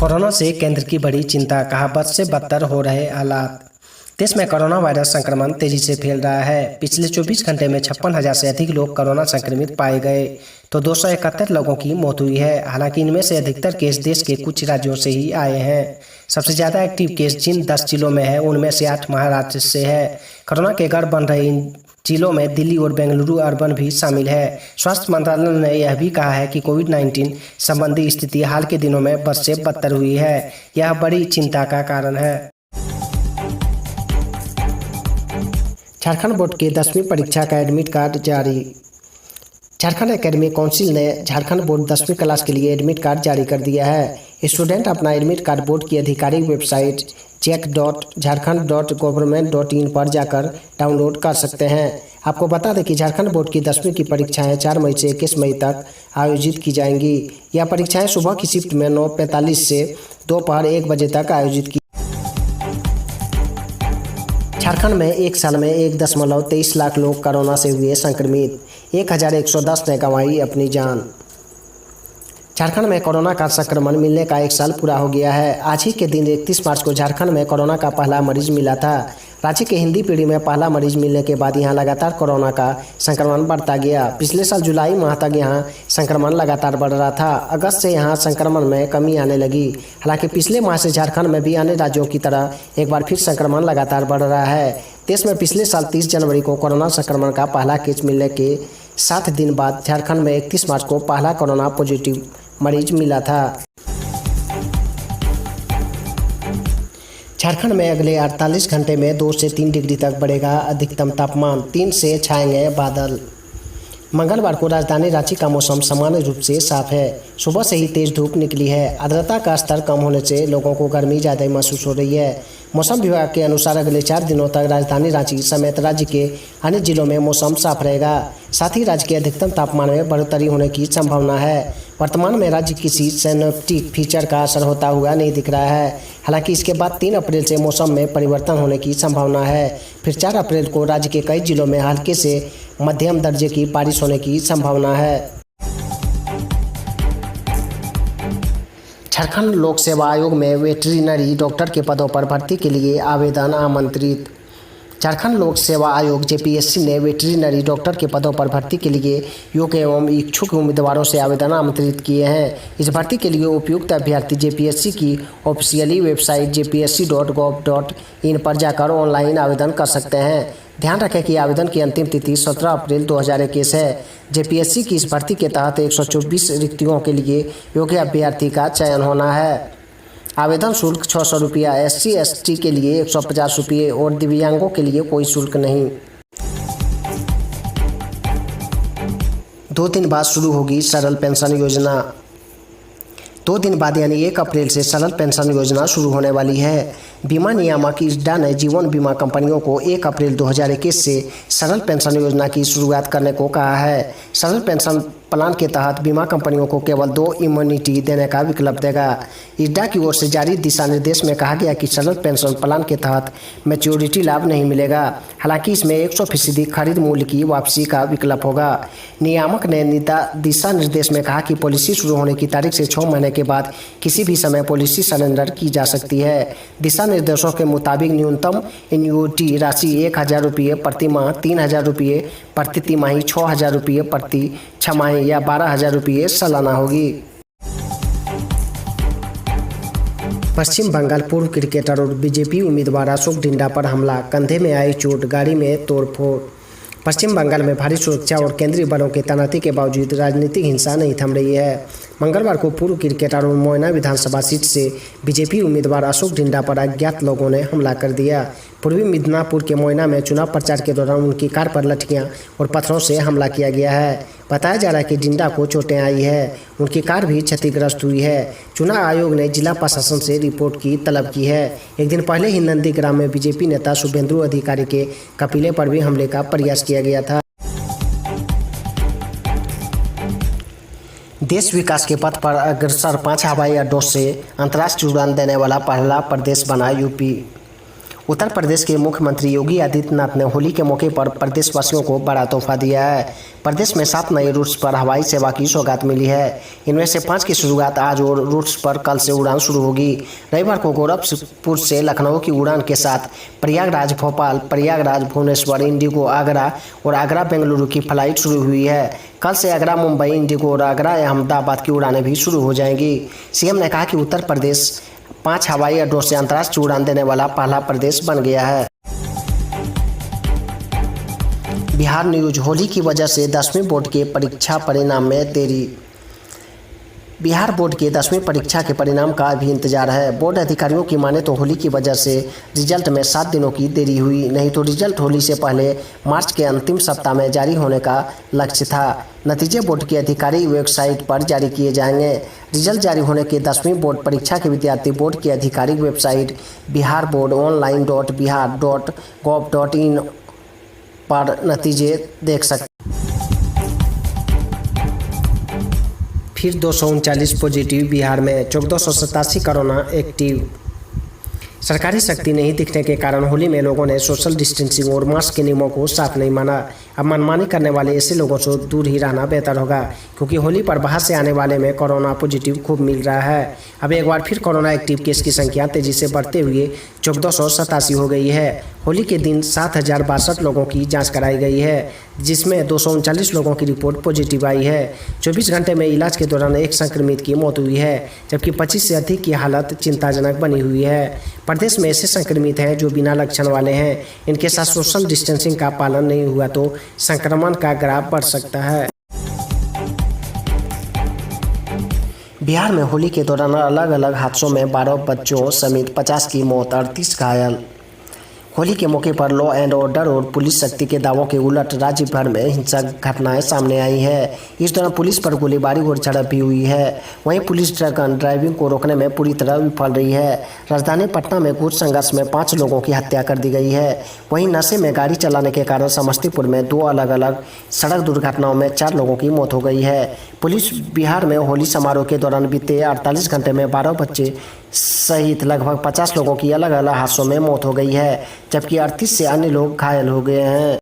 Corona से केंद्र की बड़ी चिंता, कहा बद से बदतर हो रहे हालात। देश में कोरोना वायरस संक्रमण तेजी से फैल रहा है। पिछले 24 घंटे में 56,000 से अधिक लोग कोरोना संक्रमित पाए गए तो 271 लोगों की मौत हुई है। हालांकि इनमें से अधिकतर केस देश के कुछ राज्यों से ही आए हैं। सबसे ज्यादा एक्टिव केस जिन 10 जिलों में है उनमें से 8 महाराष्ट्र से है। कोरोना के गढ़ बन रहे इन जिलों में दिल्ली और बेंगलुरु अर्बन भी शामिल है। स्वास्थ्य मंत्रालय ने यह भी कहा है कि कोविड-19 संबंधी स्थिति हाल के दिनों में बद से बदतर हुई है। यह बड़ी चिंता का कारण है। झारखंड बोर्ड के 10वीं परीक्षा का एडमिट कार्ड जारी। झारखंड एकेडमिक काउंसिल ने झारखंड बोर्ड 10वीं क्लास के लिए एडमिट कार्ड जारी कर दिया है। स्टूडेंट अपना एडमिट कार्ड बोर्ड की आधिकारिक वेबसाइट check.jharkhand.government.in पर जाकर डाउनलोड कर सकते हैं। आपको बता दें कि झारखंड बोर्ड की 10वीं की परीक्षाएं 4 मई से 21 मई तक आयोजित की जाएंगी। यह परीक्षाएं सुबह की शिफ्ट में 9:45 से दोपहर 1 बजे तक आयोजित की। झारखंड में एक साल में 1.23 लाख लोग कोरोना से हुए संक्रमित। 1110 ने गंवाई अपनी जान। झारखंड में कोरोना का संक्रमण मिलने का 1 साल पूरा हो गया है। आज ही के दिन 31 मार्च को झारखंड में कोरोना का पहला मरीज मिला था। राज्य के हिंदी पीढ़ी में पहला मरीज मिलने के बाद यहां लगातार कोरोना का संक्रमण बढ़ता गया। पिछले साल जुलाई माह तक यहां संक्रमण लगातार बढ़ रहा था। अगस्त से यहां संक्रमण में कमी आने लगी। हालांकि पिछले माह से झारखंड में भी अन्य राज्यों की तरह एक बार फिर संक्रमण लगातार बढ़ रहा है। देश में पिछले साल 30 जनवरी को कोरोना संक्रमण का पहला केस मिलने के 7 दिन बाद झारखंड में 31 मार्च को पहला कोरोना पॉजिटिव मरीज मिला था। झारखंड में अगले 48 घंटे में 2 से 3 डिग्री तक बढ़ेगा अधिकतम तापमान। 3 से छाएंगे बादल। मंगलवार को राजधानी रांची का मौसम सामान्य रूप से साफ है। सुबह से ही तेज धूप निकली है। आर्द्रता का स्तर कम होने से लोगों को गर्मी ज़्यादा महसूस हो रही है। मौसम विभाग के अनुसार अगले 4 दिनों तक राजधानी रांची समेत राज्य के अन्य जिलों में मौसम साफ रहेगा। साथ ही राज्य के अधिकतम तापमान में बढ़ोतरी होने की संभावना है। वर्तमान में राज्य किसी सिनेप्टिक फीचर का असर होता हुआ नहीं दिख रहा है। हालांकि इसके बाद 3 अप्रैल से मौसम में परिवर्तन होने की संभावना है। फिर 4 अप्रैल को राज्य के कई जिलों में हल्के से मध्यम दर्जे की बारिश होने की संभावना है। झारखंड लोक सेवा आयोग में वेटरिनरी डॉक्टर के पदों पर भर्ती के लिए आवेदन आमंत्रित। झारखंड लोक सेवा आयोग जेपीएससी ने वेटरिनरी डॉक्टर के पदों पर भर्ती के लिए योग्य एवं इच्छुक उम्मीदवारों से आवेदन आमंत्रित किए हैं। इस भर्ती के लिए उपयुक्त अभ्यर्थी जेपीएससी की ऑफिशियली वेबसाइट jpsc.gov.in पर जाकर ऑनलाइन आवेदन कर सकते हैं। ध्यान रखें कि आवेदन की अंतिम तिथि 17 अप्रैल 2021 है। जेपीएससी की इस भर्ती के तहत 124 रिक्तियों के लिए योग्य अभ्यर्थी का चयन होना है। आवेदन शुल्क 600 रुपया, SC/ST के लिए 150 रुपये और दिव्यांगों के लिए कोई शुल्क नहीं। 2 दिन बाद शुरू होगी सरल पेंशन योजना। 2 दिन बाद यानी 1 अप्रैल से सरल पेंशन योजना शुरू होने वाली है। बीमा नियामक IRDAI ने जीवन बीमा कंपनियों को 1 अप्रैल 2021 से सरल पेंशन योजना की शुरुआत करने को कहा है। सरल पेंशन प्लान के तहत बीमा कंपनियों को केवल 2 इम्यूनिटी देने का विकल्प देगा। IRDAI की ओर से जारी दिशा निर्देश में कहा गया कि सरल पेंशन प्लान के तहत मैच्योरिटी लाभ नहीं मिलेगा। हालांकि इसमें 100% खरीद मूल्य की वापसी का विकल्प होगा। नियामक ने दिशा निर्देश में कहा कि पॉलिसी शुरू होने की तारीख से 6 महीने के बाद किसी भी समय पॉलिसी सरेंडर की जा सकती है। दिशा निर्देशों के मुताबिक न्यूनतम एन्युटी राशि 1,000 रुपये प्रति माह, 3,000 रुपये प्रति तिमाही, 6,000 रुपये प्रति छमाही या 12,000 रुपये सालाना होगी। पश्चिम बंगाल पूर्व क्रिकेटर और बीजेपी उम्मीदवार अशोक डिंडा पर हमला, कंधे में आई चोट, गाड़ी में तोड़फोड़। पश्चिम बंगाल में भारी सुरक्षा और केंद्रीय बलों की तैनाती के बावजूद राजनीतिक हिंसा नहीं थम रही है। मंगलवार को पूर्व क्रिकेटर और मोयना विधानसभा सीट से बीजेपी उम्मीदवार अशोक डिंडा पर अज्ञात लोगों ने हमला कर दिया। पूर्वी मिदनापुर के मोयना में चुनाव प्रचार के दौरान उनकी कार पर लठियां और पत्थरों से हमला किया गया है। बताया जा रहा है कि डिंडा को चोटें आई है। उनकी कार भी क्षतिग्रस्त हुई है। चुनाव आयोग ने जिला प्रशासन से रिपोर्ट की तलब की है। एक दिन पहले ही नंदीग्राम में बीजेपी नेता शुभेंदु अधिकारी के कपिले पर भी हमले का प्रयास किया गया था। देश विकास के पथ पर अग्रसर 5 हवाई अड्डों से अंतर्राष्ट्रीय उड़ान देने वाला पहला प्रदेश बना यूपी। उत्तर प्रदेश के मुख्यमंत्री योगी आदित्यनाथ ने होली के मौके पर प्रदेशवासियों को बड़ा तोहफा दिया है। प्रदेश में 7 नए रूट्स पर हवाई सेवा की सौगात मिली है। इनमें से 5 की शुरुआत आज और रूट्स पर कल से उड़ान शुरू होगी। रविवार को गोरखपुर से लखनऊ की उड़ान के साथ प्रयागराज भोपाल, प्रयागराज भुवनेश्वर, इंडिगो आगरा और आगरा बेंगलुरु की फ्लाइट शुरू हुई है। कल से आगरा मुंबई, इंडिगो और आगरा अहमदाबाद की उड़ानें भी शुरू हो जाएंगी। सीएम ने कहा कि उत्तर प्रदेश 5 हवाई अड्डों से अंतर्राष्ट्रीय उड़ान देने वाला पहला प्रदेश बन गया है। बिहार न्यूज, होली की वजह से 10वीं बोर्ड के परीक्षा परिणाम में देरी। बिहार बोर्ड के 10वीं परीक्षा के परिणाम का भी इंतजार है। बोर्ड अधिकारियों की माने तो होली की वजह से रिजल्ट में 7 दिनों की देरी हुई, नहीं तो रिजल्ट होली से पहले मार्च के अंतिम सप्ताह में जारी होने का लक्ष्य था। नतीजे बोर्ड की आधिकारिक वेबसाइट पर जारी किए जाएंगे। रिजल्ट जारी होने के 10वीं बोर्ड परीक्षा के विद्यार्थी बोर्ड की आधिकारिक वेबसाइट biharboardonline.bihar.gov.in पर नतीजे देख सकते। फिर 239 पॉजिटिव, बिहार में 1487 कोरोना एक्टिव। सरकारी सख्ती नहीं दिखने के कारण होली में लोगों ने सोशल डिस्टेंसिंग और मास्क के नियमों को साफ नहीं माना। अब मनमानी करने वाले ऐसे लोगों से दूर ही रहना बेहतर होगा, क्योंकि होली पर बाहर से आने वाले में कोरोना पॉजिटिव खूब मिल रहा है। अब एक बार फिर कोरोना एक्टिव केस की संख्या तेजी से बढ़ते हुए 1487 हो गई है। होली के दिन 7062 लोगों की जांच कराई गई है, जिसमें 239 लोगों की रिपोर्ट पॉजिटिव आई है। 24 घंटे में इलाज के दौरान एक संक्रमित की मौत हुई है, जबकि 25 से अधिक की हालत चिंताजनक बनी हुई है। प्रदेश में ऐसे संक्रमित हैं जो बिना लक्षण वाले हैं। इनके साथ सोशल डिस्टेंसिंग का पालन नहीं हुआ तो संक्रमण का ग्राफ बढ़ सकता है। बिहार में होली के दौरान अलग अलग हादसों में 12 बच्चों समेत 50 की मौत, 38 घायल। होली के मौके पर लॉ एंड ऑर्डर और पुलिस शक्ति के दावों के उलट राज्य भर में हिंसक घटनाएं सामने आई है। इस दौरान पुलिस पर गोलीबारी और झड़प भी हुई है। वहीं पुलिस ड्रंक को रोकने में पूरी तरह विफल रही है। राजधानी पटना में कुछ संघर्ष में 5 लोगों की हत्या कर दी गई है। वहीं नशे में गाड़ी चलाने के कारण समस्तीपुर में 2 अलग अलग सड़क दुर्घटनाओं में 4 लोगों की मौत हो गई है। पुलिस बिहार में होली समारोह के दौरान बीते 48 घंटे में 12 बच्चे सहित लगभग 50 लोगों की अलग अलग हादसों में मौत हो गई है, जबकि 38 से अन्य लोग घायल हो गए हैं।